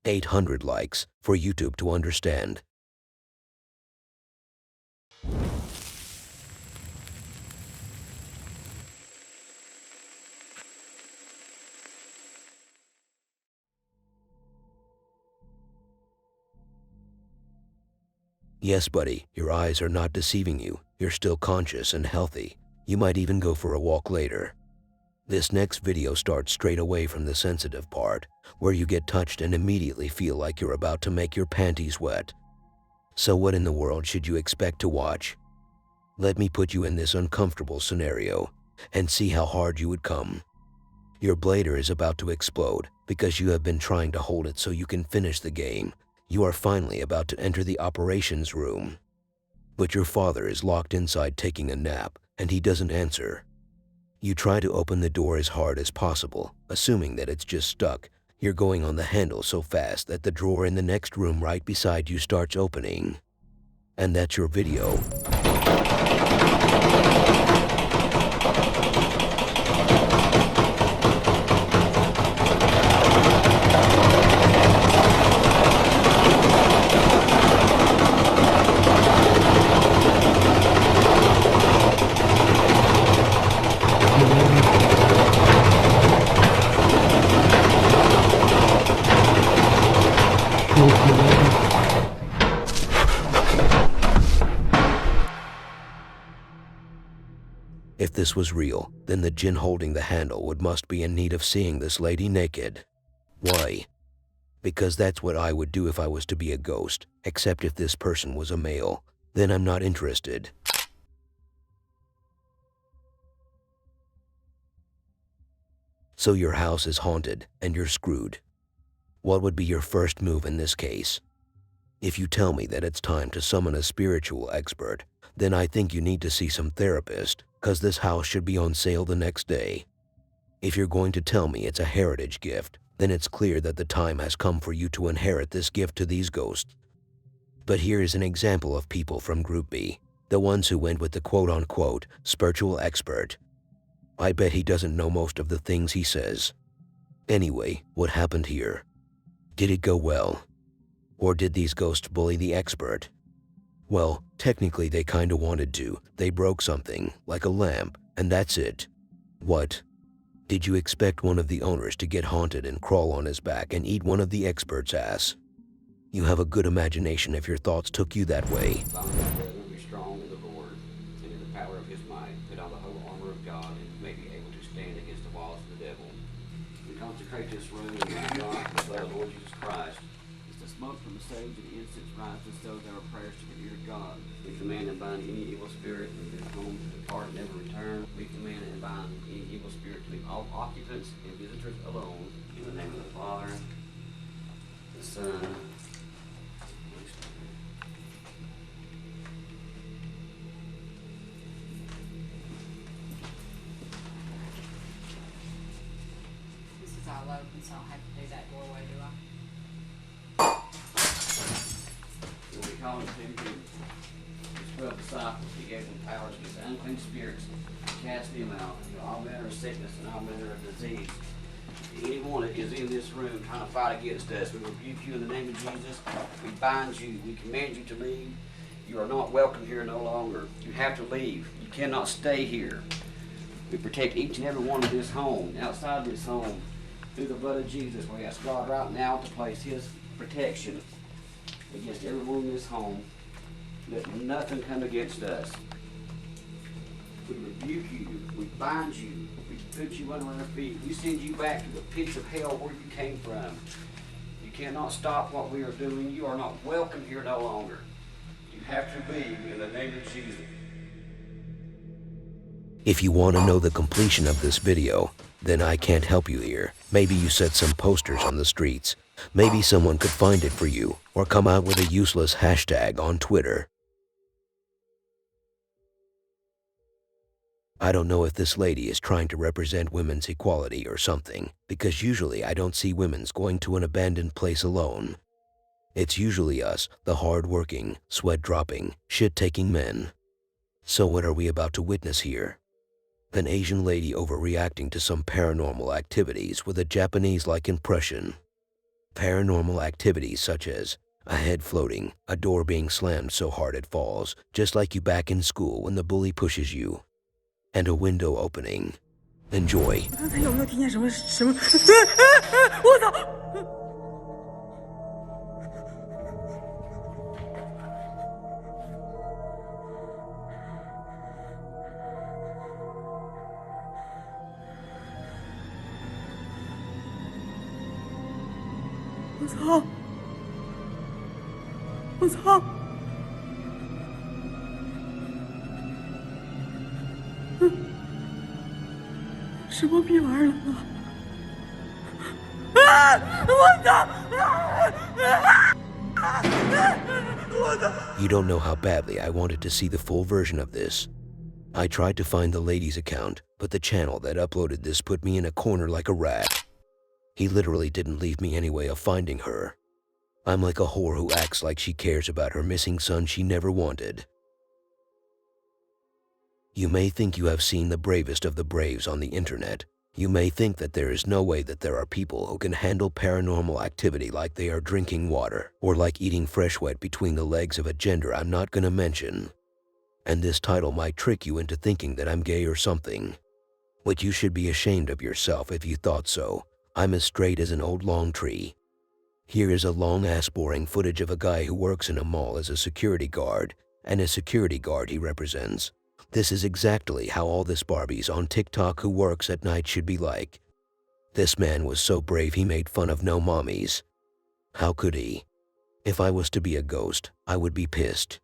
800 likes for YouTube to understand. Yes, buddy, your eyes are not deceiving you. You're still conscious and healthy. You might even go for a walk later. This next video starts straight away from the sensitive part, where you get touched and immediately feel like you're about to make your panties wet. So what in the world should you expect to watch? Let me put you in this uncomfortable scenario and see how hard you would come. Your bladder is about to explode because you have been trying to hold it so you can finish the game. You are finally about to enter the operations room. But your father is locked inside taking a nap and he doesn't answer. You try to open the door as hard as possible, assuming that it's just stuck. You're going on the handle so fast that the drawer in the next room right beside you starts opening. And that's your video. If this was real, then the jinn holding the handle must be in need of seeing this lady naked. Why? Because that's what I would do if I was to be a ghost, except if this person was a male. Then I'm not interested. So your house is haunted and you're screwed. What would be your first move in this case? If you tell me that it's time to summon a spiritual expert, then I think you need to see some therapist, cause this house should be on sale the next day. If you're going to tell me it's a heritage gift, then it's clear that the time has come for you to inherit this gift to these ghosts. But here is an example of people from Group B, the ones who went with the quote-unquote spiritual expert. I bet he doesn't know most of the things he says. Anyway, what happened here? Did it go well? Or did these ghosts bully the expert? Well, technically they kinda wanted to. They broke something, like a lamp, and that's it. What? Did you expect one of the owners to get haunted and crawl on his back and eat one of the expert's ass? You have a good imagination if your thoughts took you that way. Be strong in the Lord and in the power of his might. Put on the whole armor of God and may be able to stand against the walls of the devil. We consecrate this room in the God, the blood of the Lord Jesus Christ. Smoke from the sage and the incense rises, so there are prayers to the ear of God. We command and bind any evil spirit in this home to depart and never return. We command and bind any evil spirit to leave all occupants and visitors alone. In the name of the Father, the Son, and the Holy Spirit. This is all open, so I'll have to do that doorway, do I? When we call him to him, his 12 disciples, he gave them powers against the unclean spirits, to cast them out, all manner of sickness and all manner of disease. If anyone that is in this room trying to fight against us, we rebuke you in the name of Jesus. We bind you. We command you to leave. You are not welcome here no longer. You have to leave. You cannot stay here. We protect each and every one of this home, outside this home, through the blood of Jesus. We ask God right now to place his protection against everyone in this home. Let nothing come against us. We rebuke you. We bind you. We put you under our feet. We send you back to the pits of hell where you came from. You cannot stop what we are doing. You are not welcome here no longer. You have to leave in the name of Jesus. If you want to know the completion of this video, then I can't help you here. Maybe you set some posters on the streets. Maybe someone could find it for you, or come out with a useless hashtag on Twitter. I don't know if this lady is trying to represent women's equality or something, because usually I don't see women's going to an abandoned place alone. It's usually us, the hard-working, sweat-dropping, shit-taking men. So what are we about to witness here? An Asian lady overreacting to some paranormal activities with a Japanese-like impression. Paranormal activities such as a head floating, a door being slammed so hard it falls, just like you back in school when the bully pushes you, and a window opening. Enjoy. 刚才有没有听见什么？我操！我操！我操！什么逼玩意儿了？我操！我操！ You don't know how badly I wanted to see the full version of this. I tried to find the lady's account, but the channel that uploaded this put me in a corner like a rat. He literally didn't leave me any way of finding her. I'm like a whore who acts like she cares about her missing son she never wanted. You may think you have seen the bravest of the braves on the internet. You may think that there is no way that there are people who can handle paranormal activity like they are drinking water, or like eating fresh wet between the legs of a gender I'm not gonna mention. And this title might trick you into thinking that I'm gay or something. But you should be ashamed of yourself if you thought so. I'm as straight as an old long tree. Here is a long-ass boring footage of a guy who works in a mall as a security guard, and a security guard he represents. This is exactly how all this Barbies on TikTok who works at night should be like. This man was so brave he made fun of no mommies. How could he? If I was to be a ghost, I would be pissed.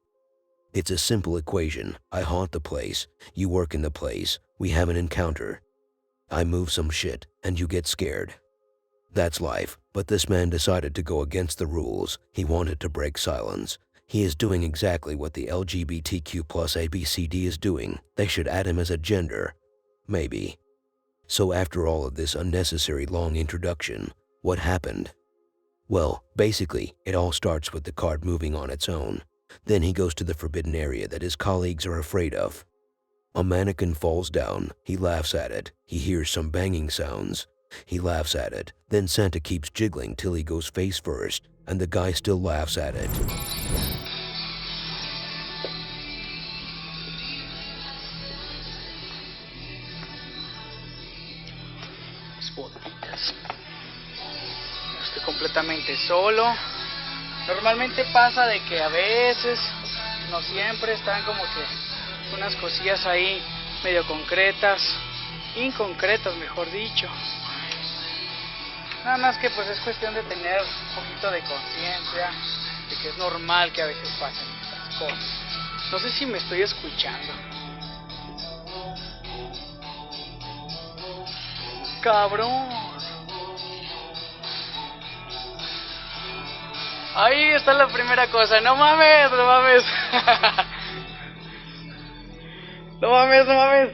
It's a simple equation. I haunt the place, you work in the place, we have an encounter. I move some shit, and you get scared. That's life, but this man decided to go against the rules. He wanted to break silence. He is doing exactly what the LGBTQ plus ABCD is doing. They should add him as a gender. Maybe. So after all of this unnecessary long introduction, what happened? Well, basically, it all starts with the card moving on its own. Then he goes to the forbidden area that his colleagues are afraid of. A mannequin falls down. He laughs at it. He hears some banging sounds. He laughs at it. Then Santa keeps jiggling till he goes face first, and the guy still laughs at it. Estoy completamente solo. Normalmente pasa de que a veces, no siempre, están como que unas cosillas ahí medio concretas, inconcretas mejor dicho. Nada más que pues es cuestión de tener un poquito de conciencia de que es normal que a veces pasen estas cosas. No sé si me estoy escuchando. Cabrón. Ahí está la primera cosa. No mames, no mames. No mames, no mames.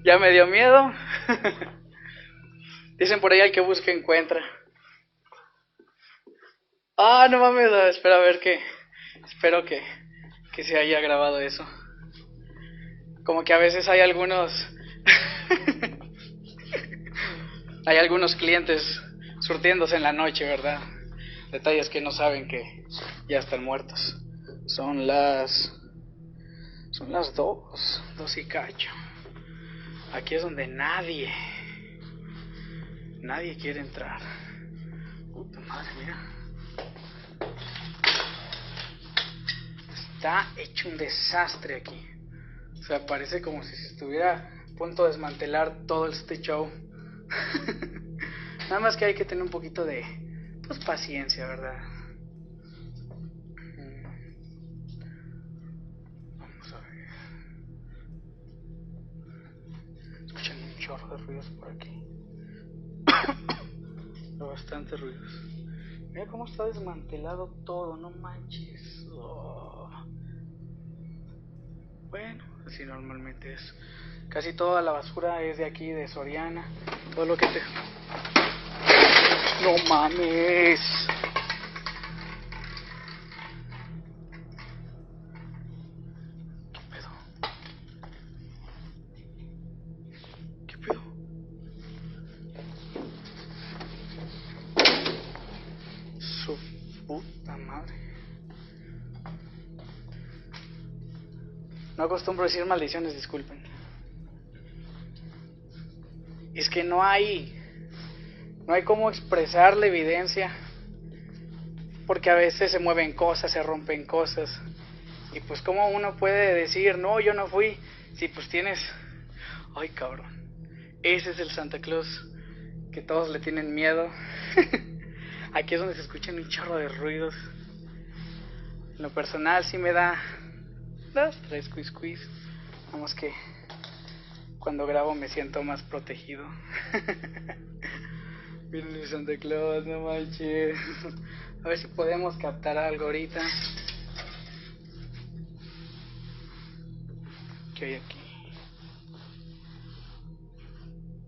Ya me dio miedo. Dicen por ahí al que busca encuentra. Ah, no mames, espera a ver que... Espero que se haya grabado eso. Como que a veces hay algunos... hay algunos clientes surtiéndose en la noche, ¿verdad? Detalles que no saben que ya están muertos. Son las 2 y cacho. Aquí es donde nadie quiere entrar. Puta madre, mira. Está hecho un desastre aquí. O sea, parece como si se estuviera a punto de desmantelar todo este show. Nada más que hay que tener un poquito de, pues, paciencia, ¿verdad? Vamos a ver. Escuchan un chorro de ruidos por aquí. Bastante ruidos. Mira cómo está desmantelado todo, no manches. Oh. Bueno, así normalmente es. Casi toda la basura es de aquí, de Soriana. Todo lo que te... ¡No mames! ¿Qué pedo? ¿Qué pedo? Puta madre. No acostumbro decir maldiciones, disculpen. Es que no hay cómo expresar la evidencia, porque a veces se mueven cosas, se rompen cosas, y pues cómo uno puede decir, no, yo no fui, si pues tienes, ay cabrón, ese es el Santa Claus que todos le tienen miedo. Aquí es donde se escuchan un chorro de ruidos. En lo personal sí me da 2, 3 quiz. Vamos que cuando grabo me siento más protegido. Miren el Santa Claus, no manches. A ver si podemos captar algo ahorita. ¿Qué hay aquí?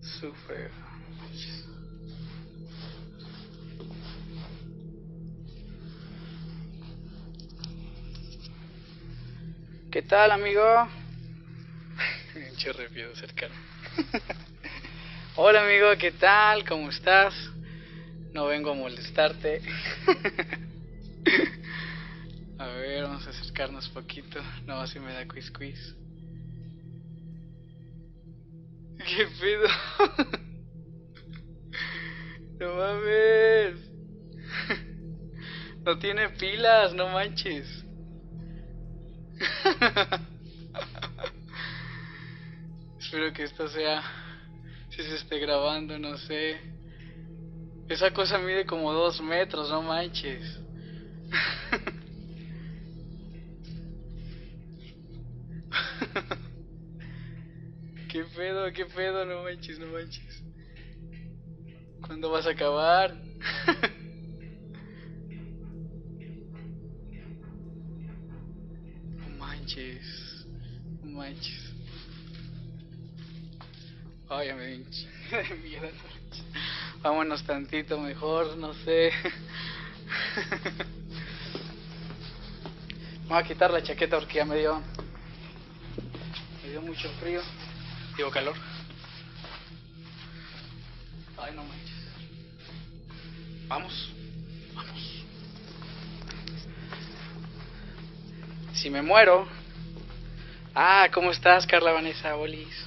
Súper. ¿Qué tal, amigo? Pinche repiedo cercano. Hola, amigo, ¿qué tal? ¿Cómo estás? No vengo a molestarte. A ver, vamos a acercarnos poquito. No, así me da quiz. ¿Qué pedo? No mames. No tiene pilas, no manches. Espero que esto sea, si se esté grabando, no sé. Esa cosa mide como 2 metros, no manches. ¿Qué pedo? No manches. ¿Cuándo vas a acabar? No manches. Ay, ya me dio un chingo de miedo. Vámonos tantito mejor, no sé. Me voy a quitar la chaqueta porque ya me dio mucho frío. Digo calor. Ay, no manches. Vamos. Si me muero. Ah, ¿cómo estás, Carla Vanessa Olis?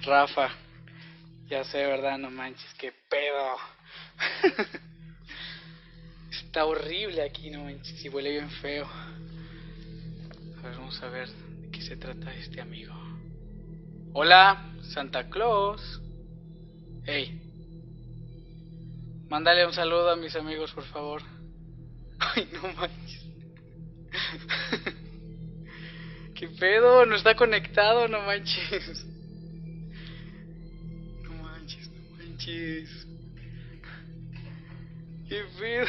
Rafa. Ya sé, ¿verdad? No manches, qué pedo. Está horrible aquí, no manches, y huele bien feo. A ver, vamos a ver de qué se trata este amigo. Hola, Santa Claus. Hey. Mándale un saludo a mis amigos, por favor. Ay, no manches. ¿Qué pedo? No está conectado, no manches. No manches. ¿Qué pedo?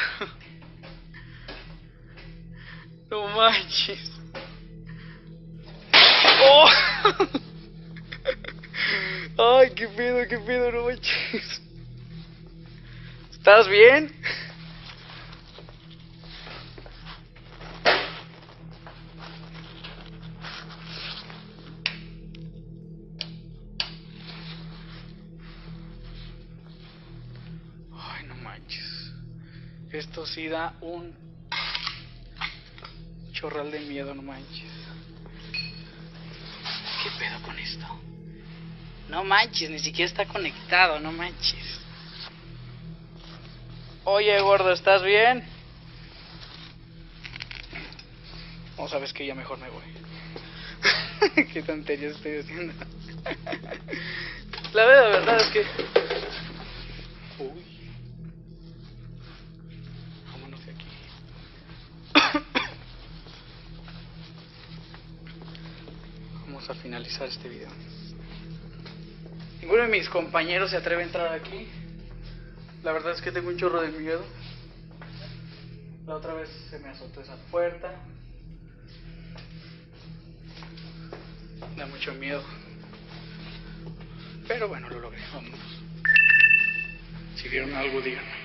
No manches. ¡Oh! Ay, qué pedo, no manches. ¿Estás bien? Ay, no manches. Esto sí da un chorral de miedo, no manches. ¿Qué pedo con esto? No manches, ni siquiera está conectado, no manches. Oye, gordo, ¿estás bien? No, sabes que ya mejor me voy. Qué tontería estoy haciendo. La verdad es que... Uy. Vámonos de aquí. Vamos a finalizar este video. Ninguno de mis compañeros se atreve a entrar aquí. La verdad es que tengo un chorro de miedo. La otra vez se me azotó esa puerta. Da mucho miedo. Pero bueno, lo logré. Vamos. Si vieron algo, díganme.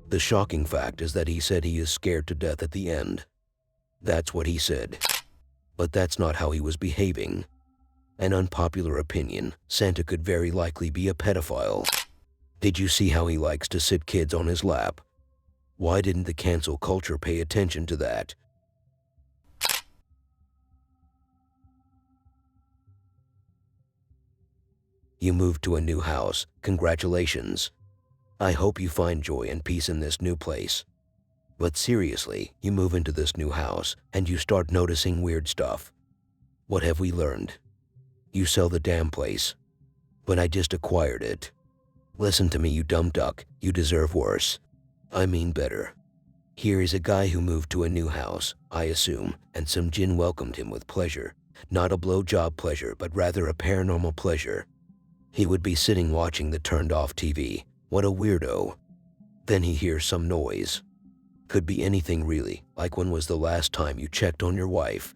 The shocking fact is that he said he is scared to death at the end. That's what he said. But that's not how he was behaving. An unpopular opinion, Santa could very likely be a pedophile. Did you see how he likes to sit kids on his lap? Why didn't the cancel culture pay attention to that? You moved to a new house. Congratulations. I hope you find joy and peace in this new place. But seriously, you move into this new house and you start noticing weird stuff. What have we learned? You sell the damn place. But I just acquired it. Listen to me, you dumb duck. You deserve worse. I mean better. Here is a guy who moved to a new house, I assume, and some jinn welcomed him with pleasure. Not a blowjob pleasure, but rather a paranormal pleasure. He would be sitting watching the turned-off TV. What a weirdo. Then he hears some noise. Could be anything really, like when was the last time you checked on your wife?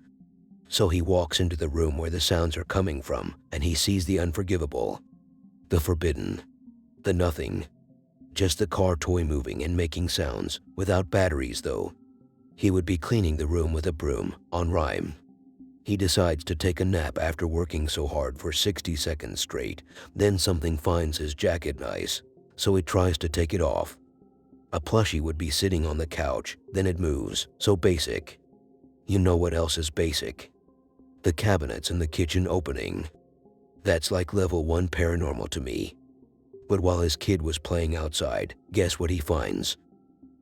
So he walks into the room where the sounds are coming from, and he sees the unforgivable, the forbidden, the nothing. Just the car toy moving and making sounds, without batteries though. He would be cleaning the room with a broom, on rhyme. He decides to take a nap after working so hard for 60 seconds straight. Then something finds his jacket nice, so he tries to take it off. A plushie would be sitting on the couch, then it moves, so basic. You know what else is basic? The cabinets in the kitchen opening. That's like level 1 paranormal to me. But while his kid was playing outside, guess what he finds?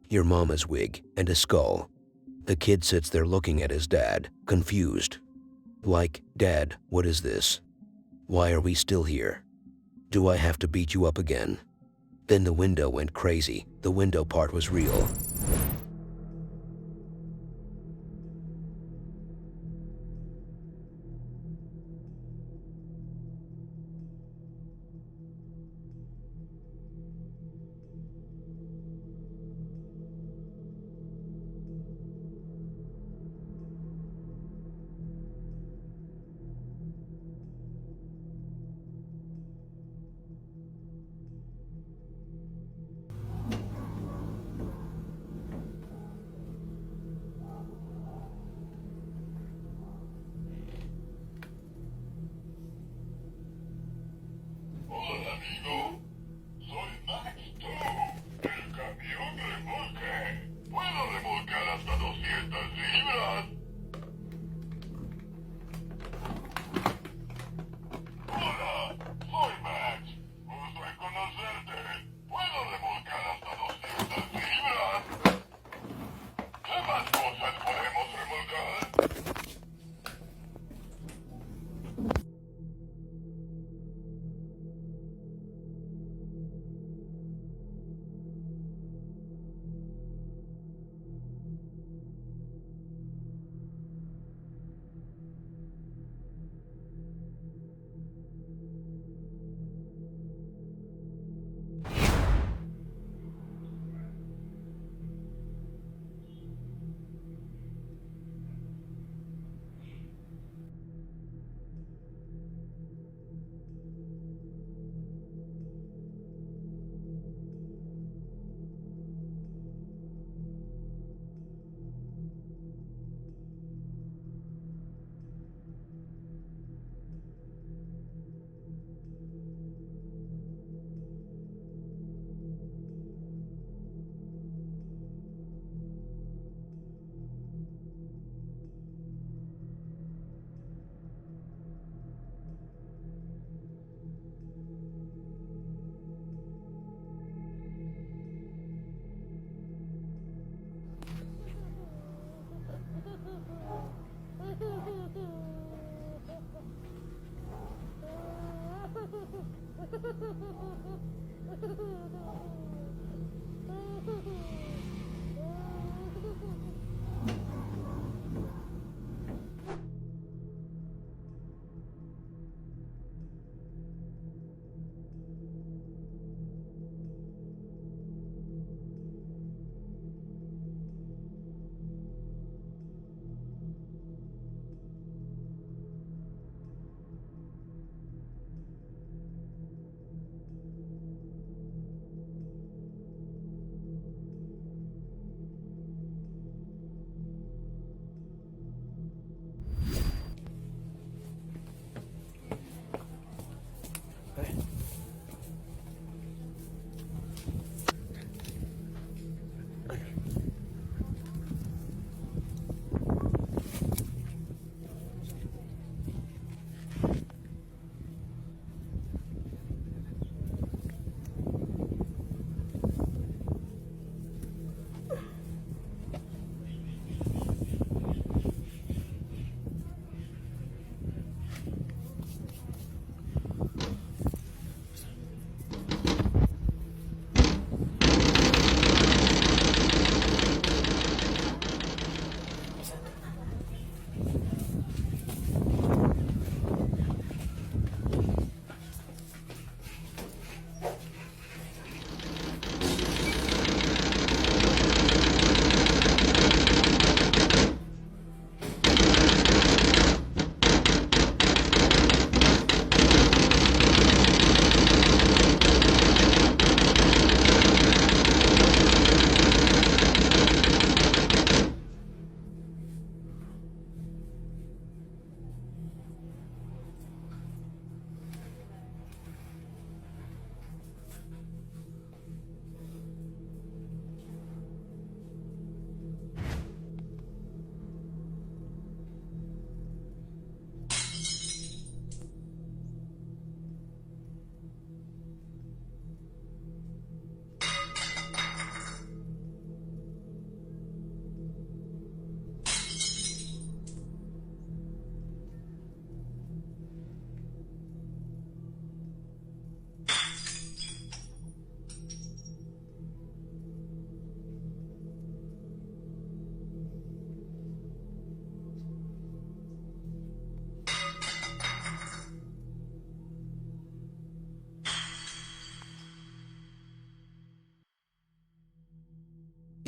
Your mama's wig and a skull. The kid sits there looking at his dad, confused. Like, Dad, what is this? Why are we still here? Do I have to beat you up again? Then the window went crazy. The window part was real.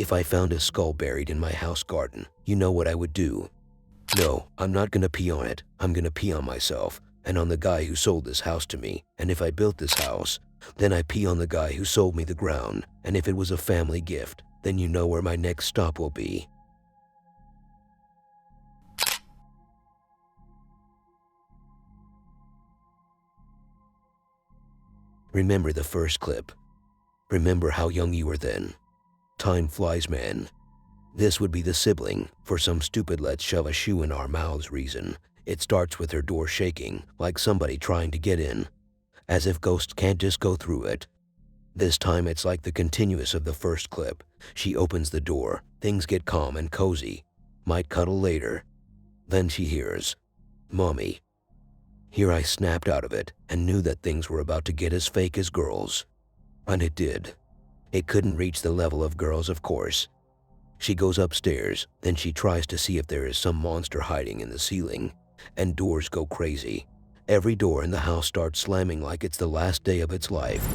If I found a skull buried in my house garden, you know what I would do? No, I'm not gonna pee on it. I'm gonna pee on myself and on the guy who sold this house to me. And if I built this house, then I pee on the guy who sold me the ground. And if it was a family gift, then you know where my next stop will be. Remember the first clip. Remember how young you were then. Time flies, man. This would be the sibling for some stupid let's shove a shoe in our mouths reason. It starts with her door shaking, like somebody trying to get in, as if ghosts can't just go through it. This time it's like the continuous of the first clip. She opens the door, things get calm and cozy, might cuddle later. Then she hears, "Mommy." Here I snapped out of it and knew that things were about to get as fake as girls. And it did. It couldn't reach the level of girls, of course. She goes upstairs, then she tries to see if there is some monster hiding in the ceiling, and doors go crazy. Every door in the house starts slamming like it's the last day of its life.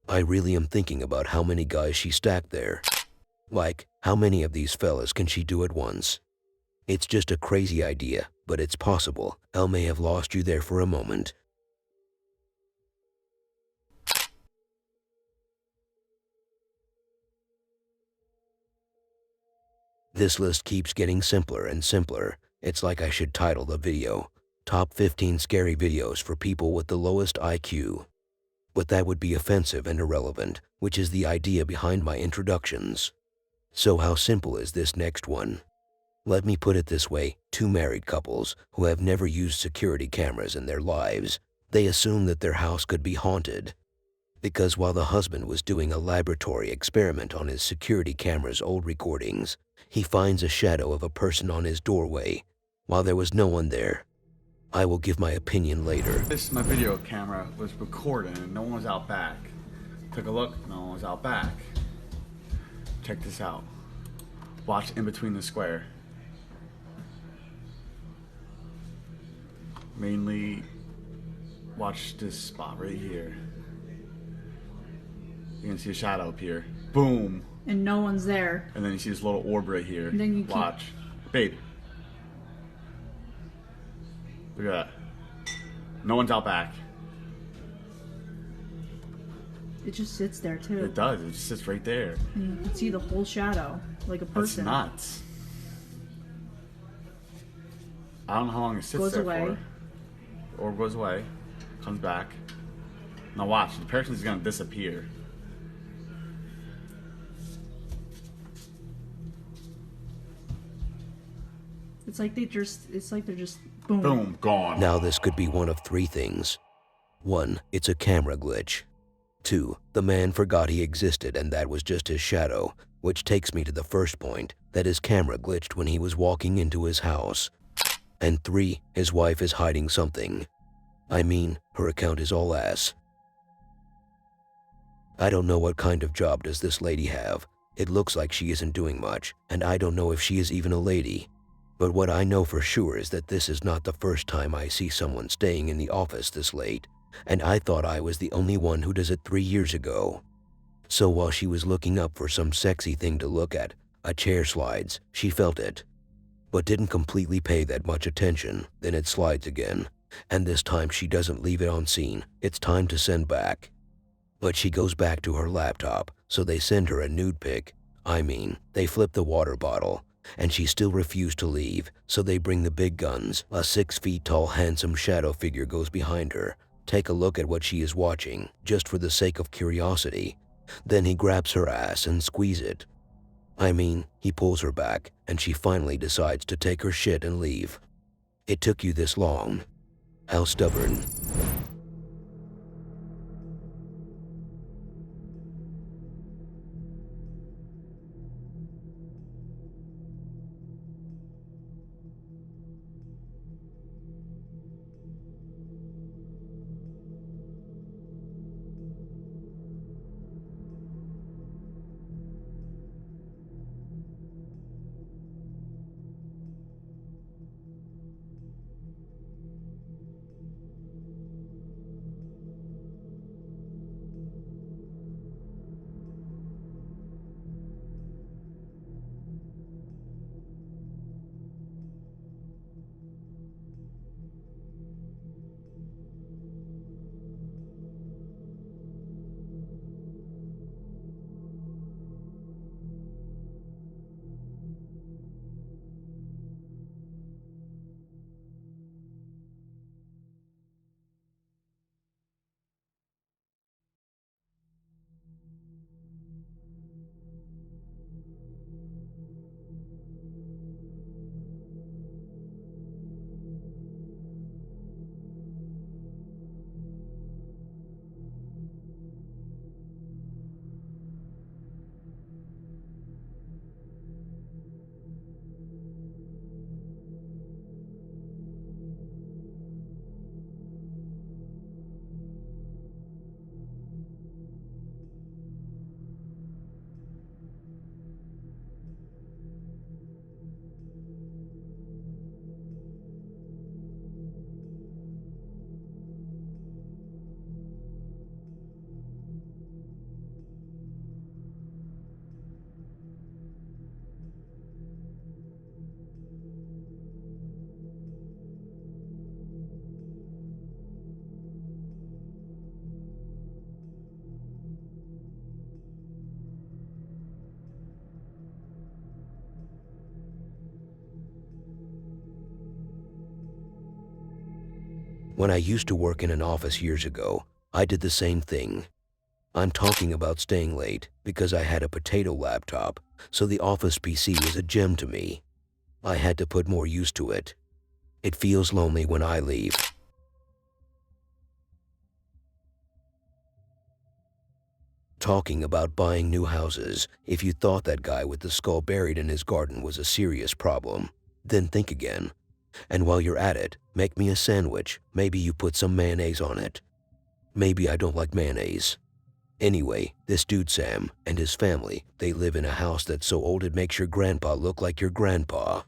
I really am thinking about how many guys she stacked there. Like, how many of these fellas can she do at once? It's just a crazy idea, but it's possible. Elle may have lost you there for a moment. This list keeps getting simpler and simpler. It's like I should title the video, Top 15 Scary Videos for People with the Lowest IQ. But that would be offensive and irrelevant, which is the idea behind my introductions. So how simple is this next one? Let me put it this way, two married couples who have never used security cameras in their lives, they assume that their house could be haunted. Because while the husband was doing a laboratory experiment on his security camera's old recordings, he finds a shadow of a person on his doorway, while there was no one there. I will give my opinion later. My video camera was recording and no one was out back. Took a look, no one was out back. Check this out. Watch in between the square. Mainly watch this spot right here. You can see a shadow up here. Boom. And no one's there. And then you see this little orb right here. And then you watch. Babe. Look at that. No one's out back. It just sits there too. It does. It just sits right there. And you can see the whole shadow, like a That's person. nuts. I don't know how long it sits Goes there away. for. Orb goes away. Comes back. Now watch. The person's gonna disappear. It's like they're just boom. Boom. Gone. Now this could be one of three things. 1. It's a camera glitch. 2. The man forgot he existed and that was just his shadow, which takes me to the first point, that his camera glitched when he was walking into his house. And 3. His wife is hiding something. I mean, her account is all ass. I don't know what kind of job does this lady have. It looks like she isn't doing much, and I don't know if she is even a lady. But what I know for sure is that this is not the first time I see someone staying in the office this late, and I thought I was the only one who does it 3 years ago. So while she was looking up for some sexy thing to look at, a chair slides, she felt it, but didn't completely pay that much attention. Then it slides again, and this time she doesn't leave it on scene. It's time to send back. But she goes back to her laptop, so they send her a nude pic. I mean, they flip the water bottle, and she still refused to leave, so they bring the big guns. A 6 feet tall handsome shadow figure goes behind her. Take a look at what she is watching, just for the sake of curiosity. Then he grabs her ass and squeezes it. I mean, he pulls her back, and she finally decides to take her shit and leave. It took you this long. How stubborn. When I used to work in an office years ago, I did the same thing. I'm talking about staying late because I had a potato laptop, so the office PC was a gem to me. I had to put more use to it. It feels lonely when I leave. Talking about buying new houses, if you thought that guy with the skull buried in his garden was a serious problem, then think again. And while you're at it, make me a sandwich. Maybe you put some mayonnaise on it. Maybe I don't like mayonnaise. Anyway, this dude Sam and his family, they live in a house that's so old it makes your grandpa look like your grandpa.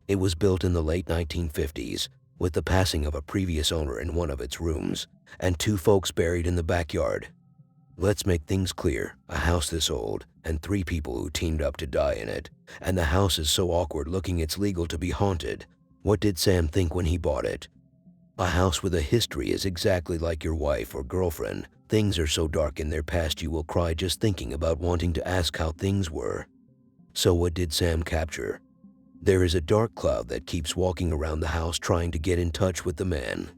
It was built in the late 1950s, with the passing of a previous owner in one of its rooms, and 2 folks buried in the backyard. Let's make things clear, a house this old, and 3 people who teamed up to die in it, and the house is so awkward looking it's legal to be haunted. What did Sam think when he bought it? A house with a history is exactly like your wife or girlfriend. Things are so dark in their past you will cry just thinking about wanting to ask how things were. So what did Sam capture? There is a dark cloud that keeps walking around the house trying to get in touch with the man.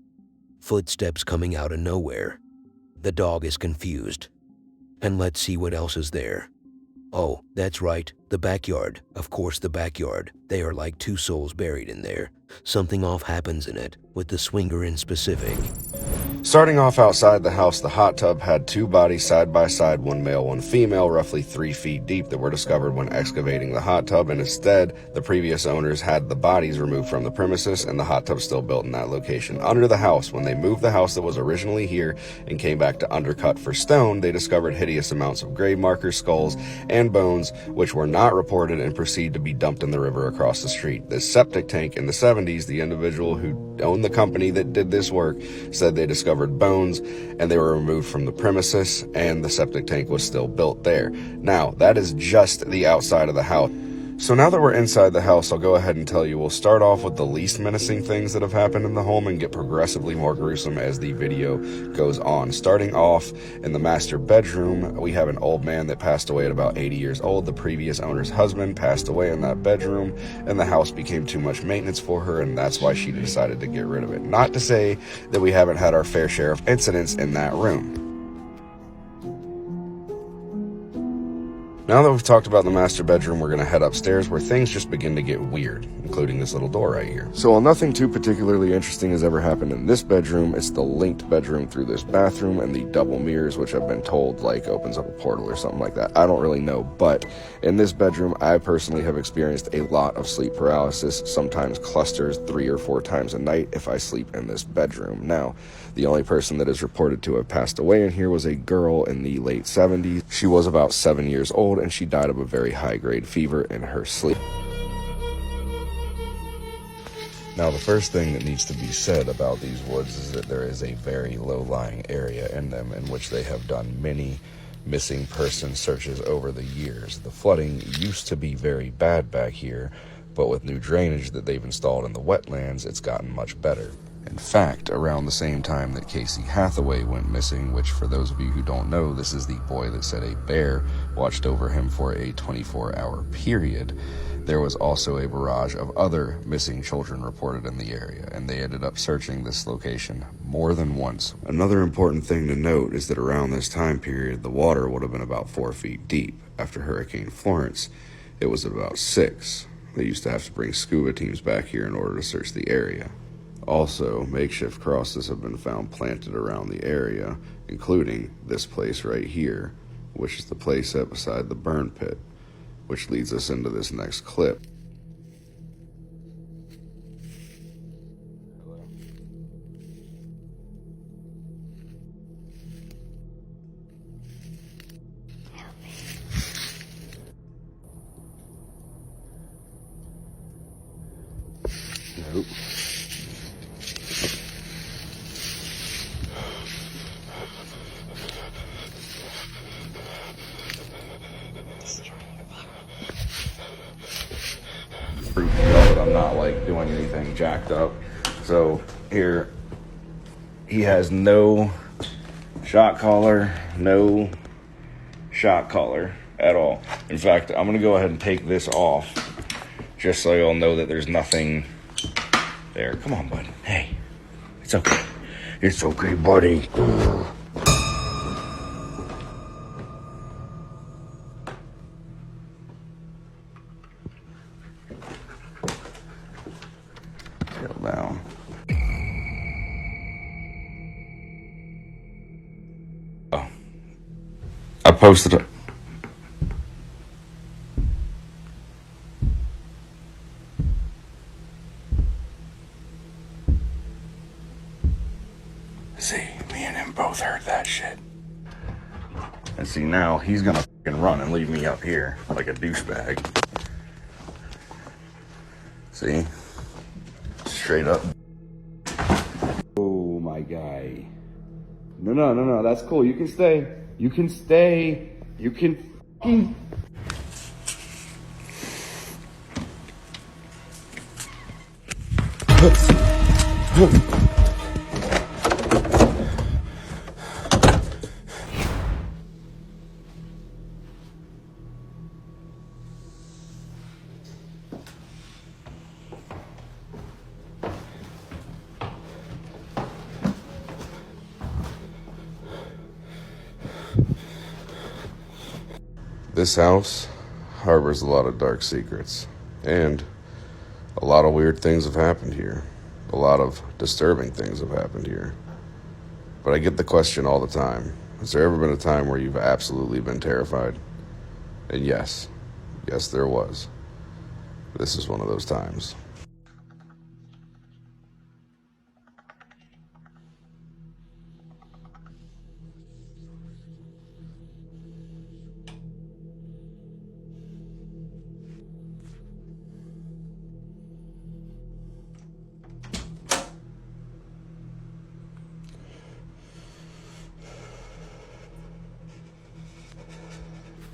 Footsteps coming out of nowhere. The dog is confused. And let's see what else is there. Oh, that's right, the backyard. Of course, the backyard. They are like 2 souls buried in there. Something off happens in it, with the swinger in specific. Starting off outside the house, the hot tub had 2 bodies side by side, one male, one female, roughly 3 feet deep, that were discovered when excavating the hot tub, and instead, the previous owners had the bodies removed from the premises and the hot tub still built in that location. Under the house, when they moved the house that was originally here and came back to undercut for stone, they discovered hideous amounts of grave markers, skulls, and bones, which were not reported and proceeded to be dumped in the river across the street. This septic tank in the 70s, the individual who owned the company that did this work said they discovered bones and they were removed from the premises, and the septic tank was still built there. Now, that is just the outside of the house. So now that we're inside the house, I'll go ahead and tell you we'll start off with the least menacing things that have happened in the home and get progressively more gruesome as the video goes on. Starting off in the master bedroom, we have an old man that passed away at about 80 years old. The previous owner's husband passed away in that bedroom, and the house became too much maintenance for her, and that's why she decided to get rid of it. Not to say that we haven't had our fair share of incidents in that room. Now that we've talked about the master bedroom, we're going to head upstairs where things just begin to get weird, including this little door right here. So while nothing too particularly interesting has ever happened in this bedroom, it's the linked bedroom through this bathroom and the double mirrors, which I've been told like opens up a portal or something like that. I don't really know, but in this bedroom, I personally have experienced a lot of sleep paralysis, sometimes clusters 3 or 4 times a night if I sleep in this bedroom. Now, the only person that is reported to have passed away in here was a girl in the late 70s. She was about 7 years old, and she died of a very high-grade fever in her sleep. Now, the first thing that needs to be said about these woods is that there is a very low-lying area in them in which they have done many missing person searches over the years. The flooding used to be very bad back here, but with new drainage that they've installed in the wetlands, it's gotten much better. In fact, around the same time that Casey Hathaway went missing, which for those of you who don't know, this is the boy that said a bear watched over him for a 24-hour period, there was also a barrage of other missing children reported in the area, and they ended up searching this location more than once. Another important thing to note is that around this time period, the water would have been about 4 feet deep. After Hurricane Florence, it was about 6. They used to have to bring scuba teams back here in order to search the area. Also, makeshift crosses have been found planted around the area, including this place right here, which is the playset beside the burn pit, which leads us into this next clip. Nope. Freaking out, but I'm not like doing anything jacked up. So here, he has no shot collar at all. In fact, I'm gonna go ahead and take this off just so you'll know that there's nothing there. Come on, bud. Hey, it's okay. It's okay, buddy. Down. Oh, I posted it. both heard that shit. And see, now he's gonna fucking run and leave me up here like a douchebag. See? Straight up. Oh, my guy. No, that's cool. You can stay. You can stay. You can fucking... This house harbors a lot of dark secrets, and a lot of weird things have happened here. A lot of disturbing things have happened here. But I get the question all the time, has there ever been a time where you've absolutely been terrified? And yes, there was. This is one of those times.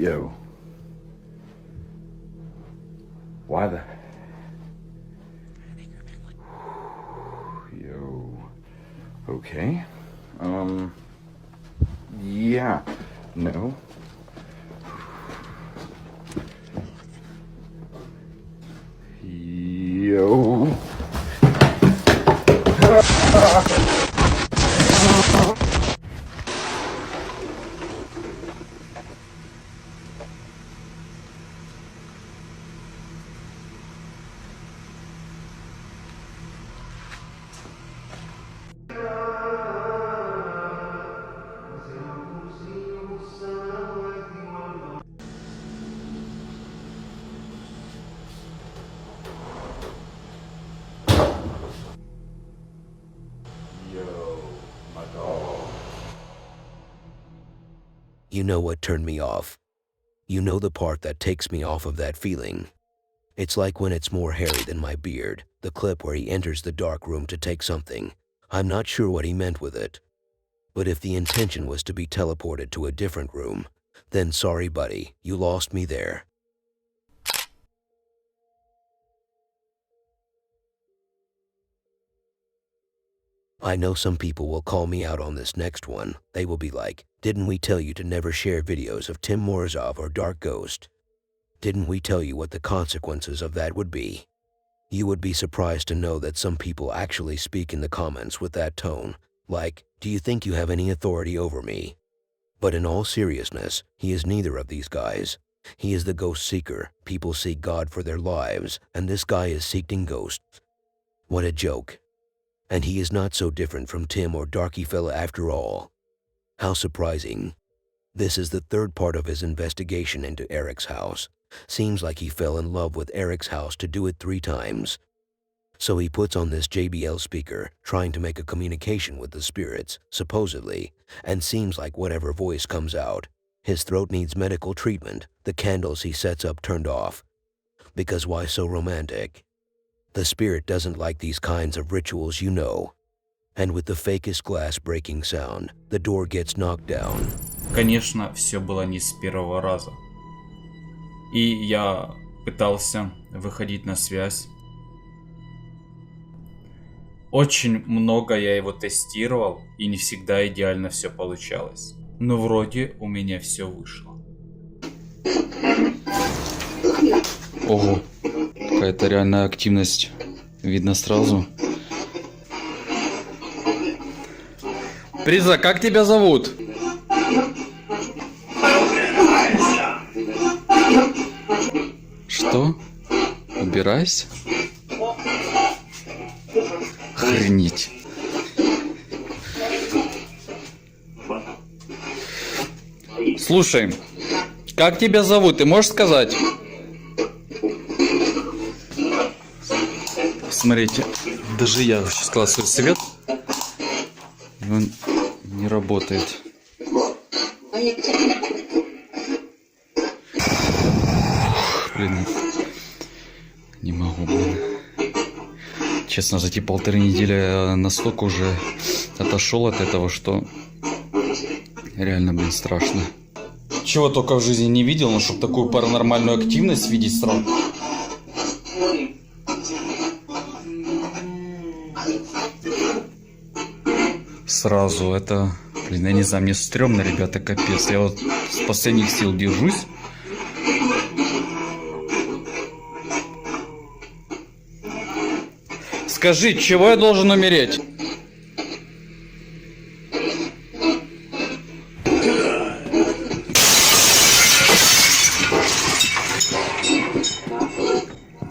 Yo. Why the... Yo. Okay. Yeah. No. Yo. You know what turned me off. You know the part that takes me off of that feeling. It's like when it's more hairy than my beard, the clip where he enters the dark room to take something. I'm not sure what he meant with it. But if the intention was to be teleported to a different room, then sorry buddy, you lost me there. I know some people will call me out on this next one. They will be like, didn't we tell you to never share videos of Tim Morozov or Dark Ghost? Didn't we tell you what the consequences of that would be? You would be surprised to know that some people actually speak in the comments with that tone, like, do you think you have any authority over me? But in all seriousness, he is neither of these guys. He is the ghost seeker. People seek God for their lives, and this guy is seeking ghosts. What a joke. And he is not so different from Tim or Darky Fella after all. How surprising. This is the third part of his investigation into Eric's house. Seems like he fell in love with Eric's house to do it 3 times. So he puts on this JBL speaker, trying to make a communication with the spirits, supposedly, and seems like whatever voice comes out. His throat needs medical treatment, the candles he sets up turned off. Because why so romantic? The spirit doesn't like these kinds of rituals, you know. And with the fakest glass breaking sound, the door gets knocked down. Конечно, все было не с первого раза. И я пытался выходить на связь. Очень много я его тестировал, и не всегда идеально все получалось. Но вроде у меня все вышло. Ого, какая-то реальная активность. Видно сразу. Приза, как тебя зовут? Что? Убирайся? Охренеть. Слушай, как тебя зовут? Ты можешь сказать? Смотрите, даже я сейчас сказал свой совет. И он не не работает. Блин, не могу, блин. Честно, за эти 1,5 недели я настолько уже отошел от этого, что реально, блин, страшно. Чего только в жизни не видел, но чтобы такую паранормальную активность видеть сразу. Сразу это, блин, я не знаю, мне стрёмно, ребята, капец. Я вот с последних сил держусь. Скажи, чего я должен умереть?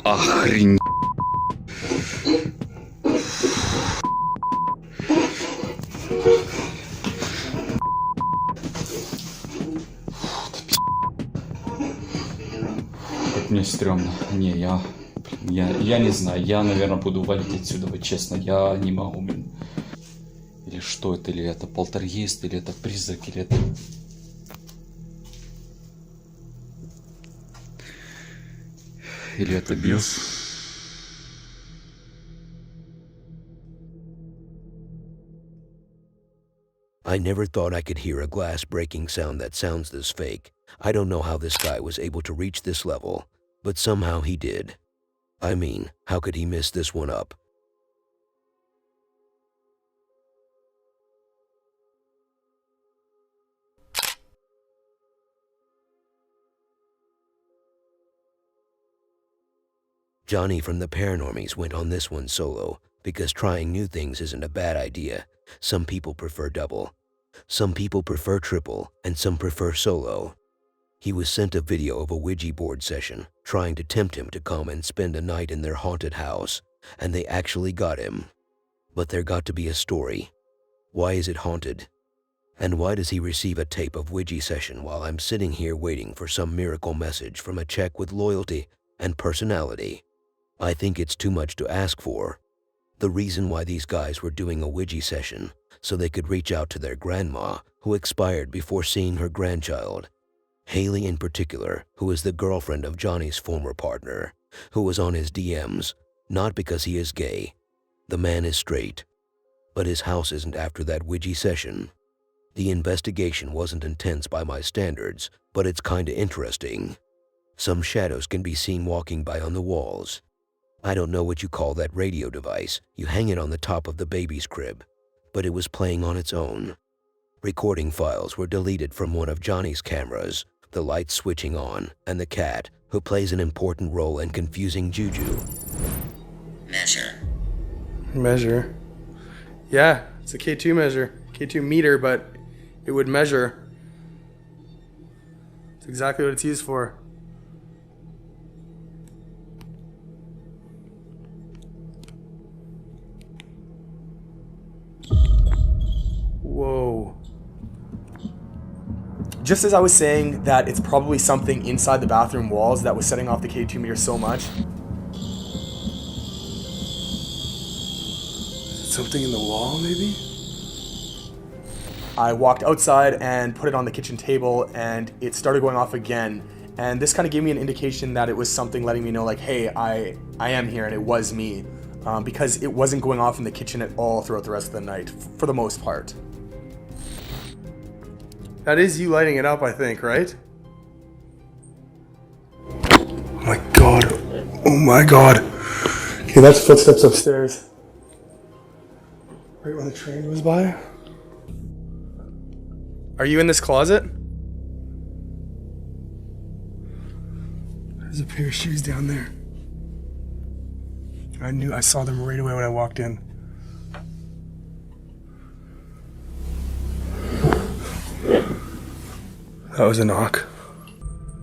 Охренеть. Как мне стрёмно. Не, я не знаю. Я, наверное, буду валить отсюда, вот честно. Я не могу, блин. Или что это? Или это полтергейст, или это призрак, или это... Или это бес. I never thought I could hear a glass breaking sound that sounds this fake. I don't know how this guy was able to reach this level, but somehow he did. I mean, how could he miss this one up? Johnny from the Paranormies went on this one solo, because trying new things isn't a bad idea. Some people prefer double. Some people prefer triple, and some prefer solo. He was sent a video of a Ouija board session, trying to tempt him to come and spend a night in their haunted house, and they actually got him. But there got to be a story. Why is it haunted? And why does he receive a tape of Ouija session while I'm sitting here waiting for some miracle message from a Czech with loyalty and personality? I think it's too much to ask for. The reason why these guys were doing a Ouija session, so they could reach out to their grandma, who expired before seeing her grandchild. Haley in particular, who is the girlfriend of Johnny's former partner, who was on his DMs, not because he is gay. The man is straight. But his house isn't after that Ouija session. The investigation wasn't intense by my standards, but it's kinda interesting. Some shadows can be seen walking by on the walls. I don't know what you call that radio device. You hang it on the top of the baby's crib. But it was playing on its own. Recording files were deleted from one of Johnny's cameras, the lights switching on, and the cat, who plays an important role in confusing Juju. Measure. Yeah, it's a K2 measure. K2 meter, but it would measure. It's exactly what it's used for. Whoa. Just as I was saying that it's probably something inside the bathroom walls that was setting off the K2 meter so much. Something in the wall, maybe? I walked outside and put it on the kitchen table and it started going off again. And this kind of gave me an indication that it was something letting me know like, hey, I am here and it was me. Because it wasn't going off in the kitchen at all throughout the rest of the night, for the most part. That is you lighting it up, I think, right? Oh my god. Oh my god. Okay, that's footsteps upstairs. Right when the train goes by. Are you in this closet? There's a pair of shoes down there. I saw them right away when I walked in. That was a knock.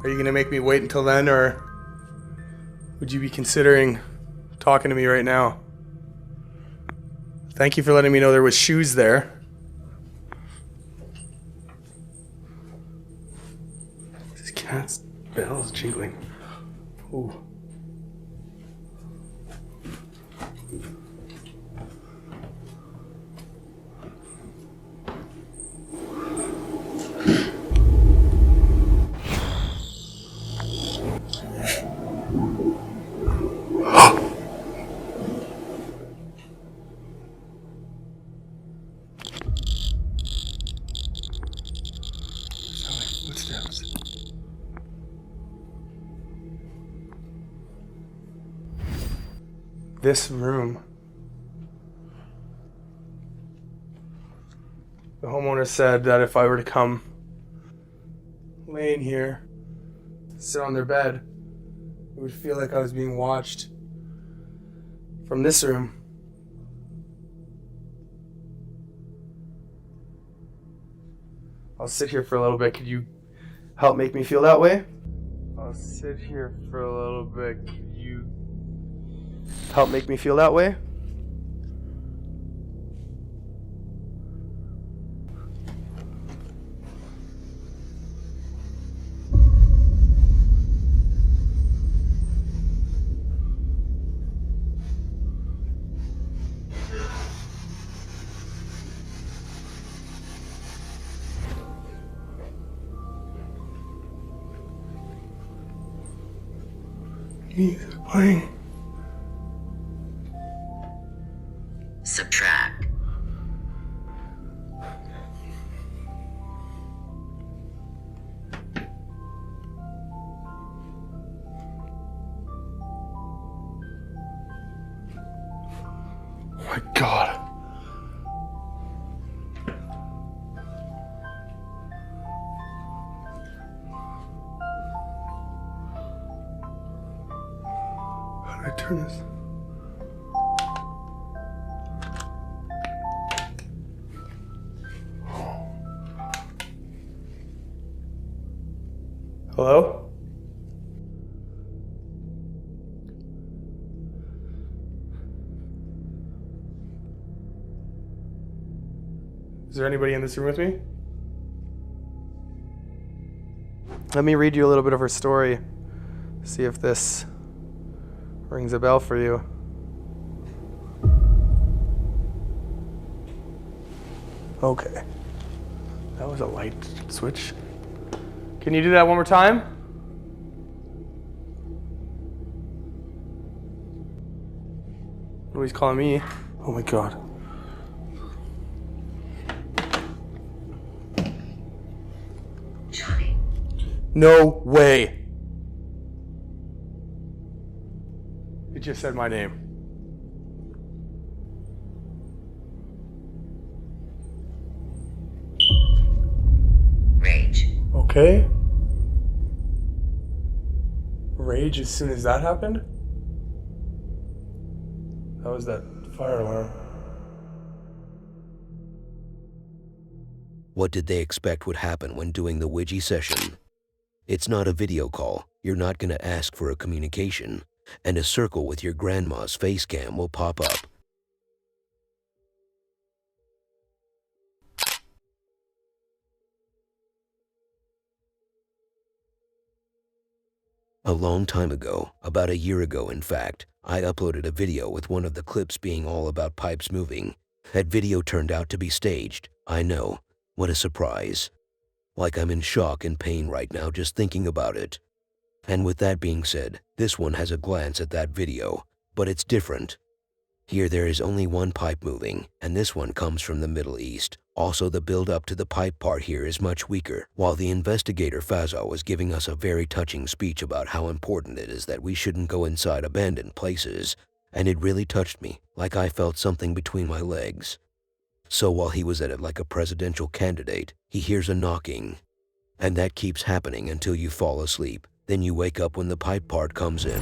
Are you gonna make me wait until then, or would you be considering talking to me right now? Thank you for letting me know there was shoes there. This cat's bell is jingling. Ooh. this room. The homeowner said that if I were to come laying here, sit on their bed, it would feel like I was being watched from this room. I'll sit here for a little bit. Could you help make me feel that way? I'll sit here for a little bit. Could you help make me feel that way? Music playing. Subtract. Oh my God. How do I turn this? Hello? Is there anybody in this room with me? Let me read you a little bit of her story. See if this rings a bell for you. Okay. That was a light switch. Can you do that one more time? Oh, he's calling me. Oh my God. Johnny. No way. It just said my name. Rage. Okay. Rage as soon as that happened? That was that fire alarm. What did they expect would happen when doing the Ouija session? It's not a video call. You're not going to ask for a communication, and a circle with your grandma's face cam will pop up. A long time ago, about a year ago in fact, I uploaded a video with one of the clips being all about pipes moving. That video turned out to be staged. I know. What a surprise. Like I'm in shock and pain right now just thinking about it. And with that being said, this one has a glance at that video, but it's different. Here there is only one pipe moving, and this one comes from the Middle East. Also, the build-up to the pipe part here is much weaker. While the investigator Fazal was giving us a very touching speech about how important it is that we shouldn't go inside abandoned places, and it really touched me, like I felt something between my legs. So while he was at it like a presidential candidate, he hears a knocking. And that keeps happening until you fall asleep. Then you wake up when the pipe part comes in.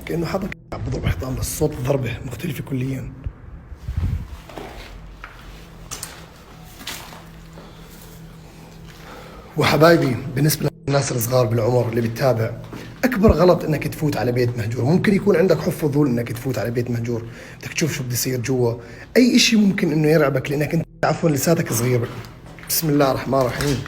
كأنه حدا عم بضرب حيطان بس صوت الضربة مختلفة كليا. وحبايبي بالنسبة للناس الصغار بالعمر اللي بتتابع، أكبر غلط إنك تفوت على بيت مهجور. ممكن يكون عندك حب فضول إنك تفوت على بيت مهجور، بدك تشوف شو بده يصير جوا، أي إشي ممكن إنه يرعبك لأنك أنت عفوا لساتك صغير. بسم الله الرحمن الرحيم.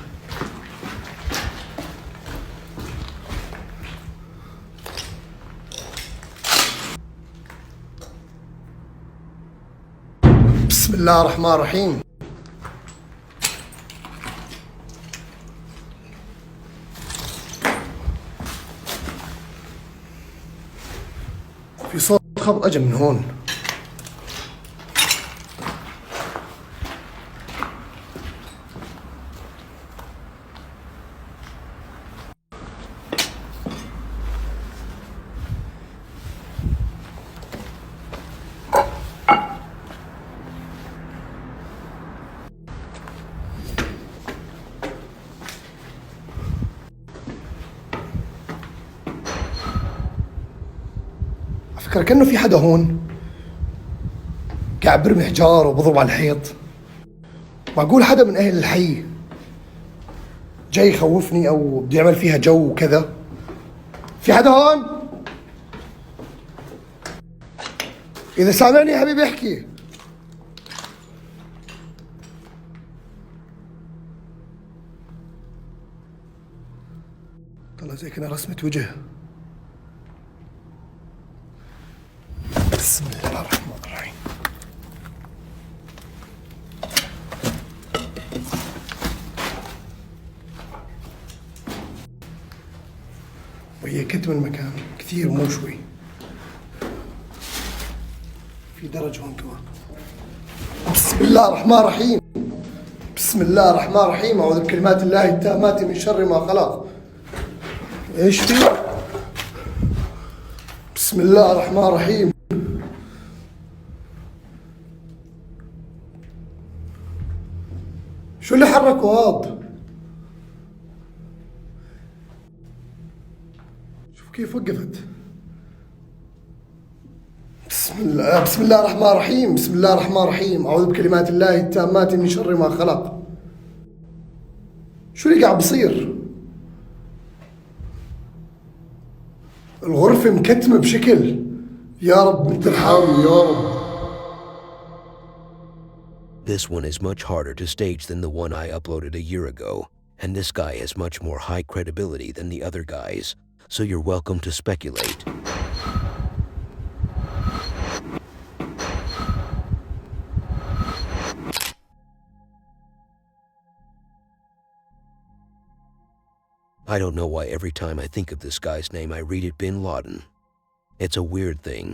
بسم الله الرحمن الرحيم. في صوت خبط اجى من هون. فكر كأنه في حدا هون قاعد برمي حجار وبضرب على الحيط. معقول حدا من أهل الحي جاي يخوفني أو بده يعمل فيها جو وكذا. في حدا هون؟ إذا سامعني يا حبيبي احكي. طلع زي كنا رسمة وجه. بسم الله الرحمن الرحيم. وهي كتم المكان كثير مو شوي. في درج هون كمان. بسم الله الرحمن الرحيم. بسم الله الرحمن الرحيم. أعوذ بكلمات الله التامات من شر ما خلق. ايش في؟ بسم الله الرحمن الرحيم. شو اللي حركه هذا؟ شوف كيف وقفت. بسم الله الرحمن الرحيم. بسم الله الرحمن الرحيم. أعوذ بكلمات الله التامات من شر ما خلق. شو اللي قاعد بصير؟ الغرفة مكتمة بشكل. يا رب انت الحاوي يا رب. This one is much harder to stage than the one I uploaded a year ago, and this guy has much more high credibility than the other guys, so you're welcome to speculate. I don't know why every time I think of this guy's name I read it Bin Laden. It's a weird thing.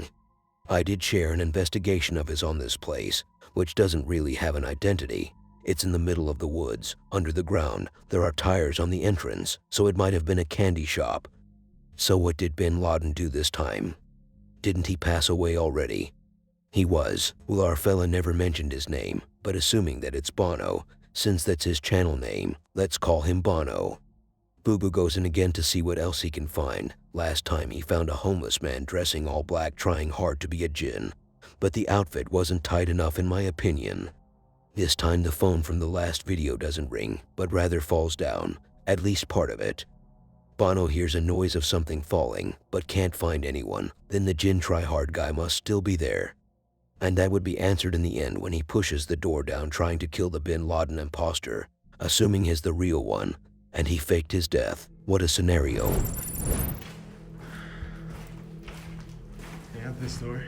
I did share an investigation of his on this place, which doesn't really have an identity. It's in the middle of the woods, under the ground. There are tires on the entrance, so it might have been a candy shop. So what did Bin Laden do this time? Didn't he pass away already? He was. Well, our fella never mentioned his name, but assuming that it's Bono, since that's his channel name, let's call him Bono. Boo Boo goes in again to see what else he can find. Last time he found a homeless man dressing all black trying hard to be a djinn, but the outfit wasn't tight enough in my opinion. This time the phone from the last video doesn't ring, but rather falls down, at least part of it. Bono hears a noise of something falling, but can't find anyone. Then the djinn try-hard guy must still be there. And that would be answered in the end when he pushes the door down trying to kill the Bin Laden imposter, assuming he's the real one, and he faked his death. What a scenario. They have this door.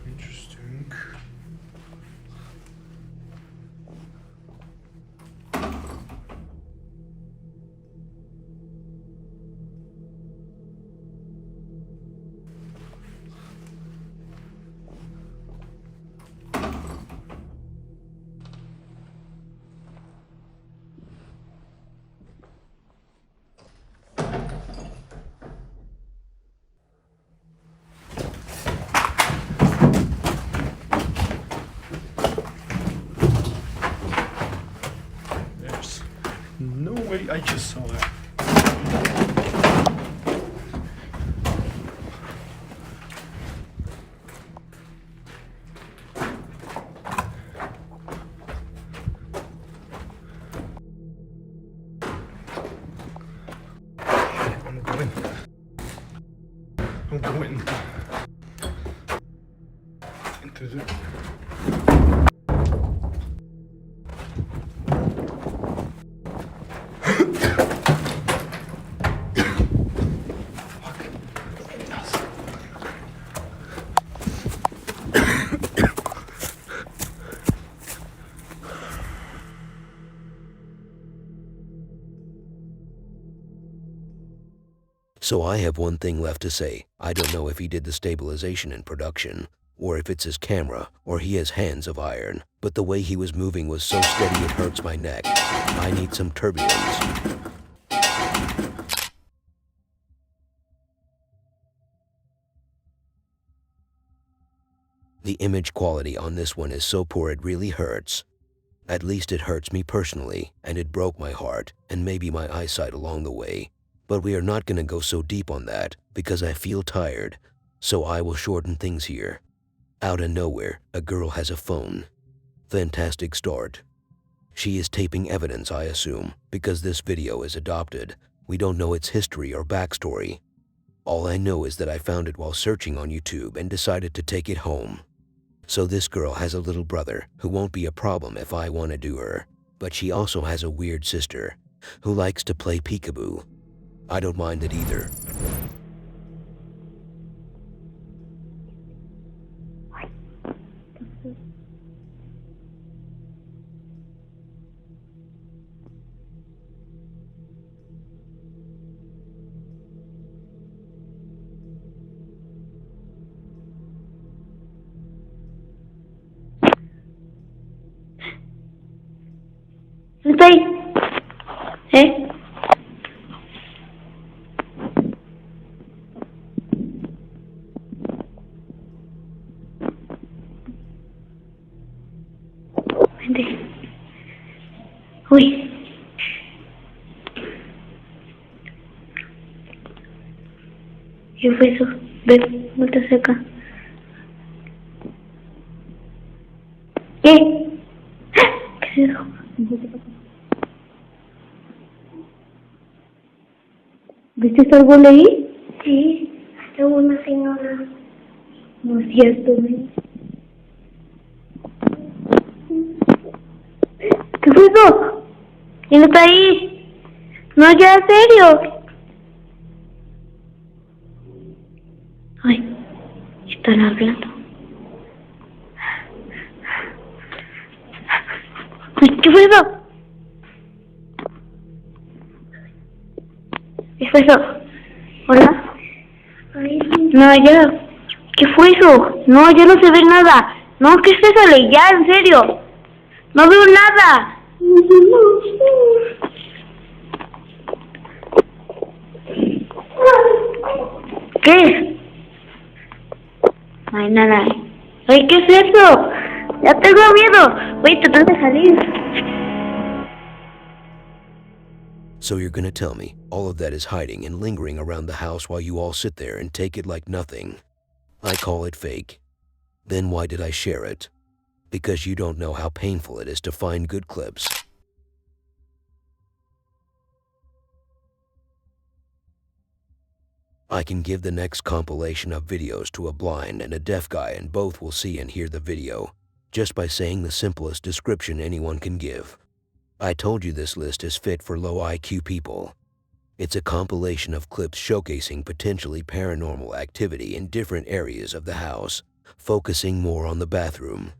Interesting. There's no way I just saw it. I'm going. I'm going into the. So I have one thing left to say. I don't know if he did the stabilization in production, or if it's his camera, or he has hands of iron, but the way he was moving was so steady it hurts my neck. I need some turbulence. The image quality on this one is so poor it really hurts. At least it hurts me personally, and it broke my heart, and maybe my eyesight along the way. But we are not gonna go so deep on that, because I feel tired, so I will shorten things here. Out of nowhere, a girl has a phone. Fantastic start. She is taping evidence, I assume, because this video is adopted. We don't know its history or backstory. All I know is that I found it while searching on YouTube and decided to take it home. So this girl has a little brother who won't be a problem if I want to do her, but she also has a weird sister who likes to play peekaboo. I don't mind it either. ¿Está ahí? ¿Eh? Vente. Uy. ¿Qué fue eso? Ven, vuelta acá. ¿Qué? ¿Qué es eso? ¿Viste algo ahí? Sí, tengo una señora. No es cierto, ¿eh? ¿Qué fue eso? ¿Quién está ahí? No, ya, en serio. Ay, están hablando. Ay, ¿qué fue eso? ¿Qué fue eso? ¿Hola? No, ya. ¿Qué fue eso? No, ya no se ve nada. No, ¿qué es eso? Ya, en serio. No veo nada. ¿Qué? No hay nada. Ay, ¿qué es eso? Ya tengo miedo. Voy a tratar de salir. So you're gonna tell me all of that is hiding and lingering around the house while you all sit there and take it like nothing? I call it fake. Then why did I share it? Because you don't know how painful it is to find good clips. I can give the next compilation of videos to a blind and a deaf guy, and both will see and hear the video, just by saying the simplest description anyone can give. I told you this list is fit for low IQ people. It's a compilation of clips showcasing potentially paranormal activity in different areas of the house, focusing more on the bathroom.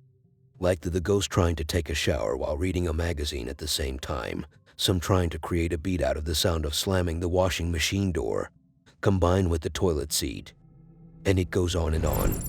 Like the ghost trying to take a shower while reading a magazine at the same time, some trying to create a beat out of the sound of slamming the washing machine door, combined with the toilet seat. And it goes on and on.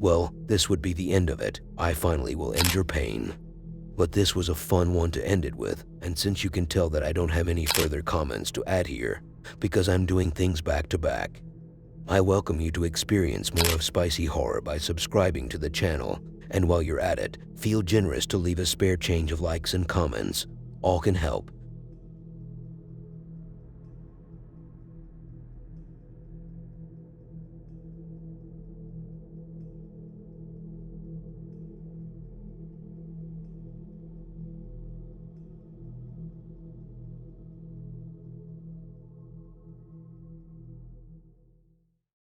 Well, this would be the end of it. I finally will end your pain. But this was a fun one to end it with, and since you can tell that I don't have any further comments to add here, because I'm doing things back to back, I welcome you to experience more of spicy horror by subscribing to the channel, and while you're at it, feel generous to leave a spare change of likes and comments. All can help,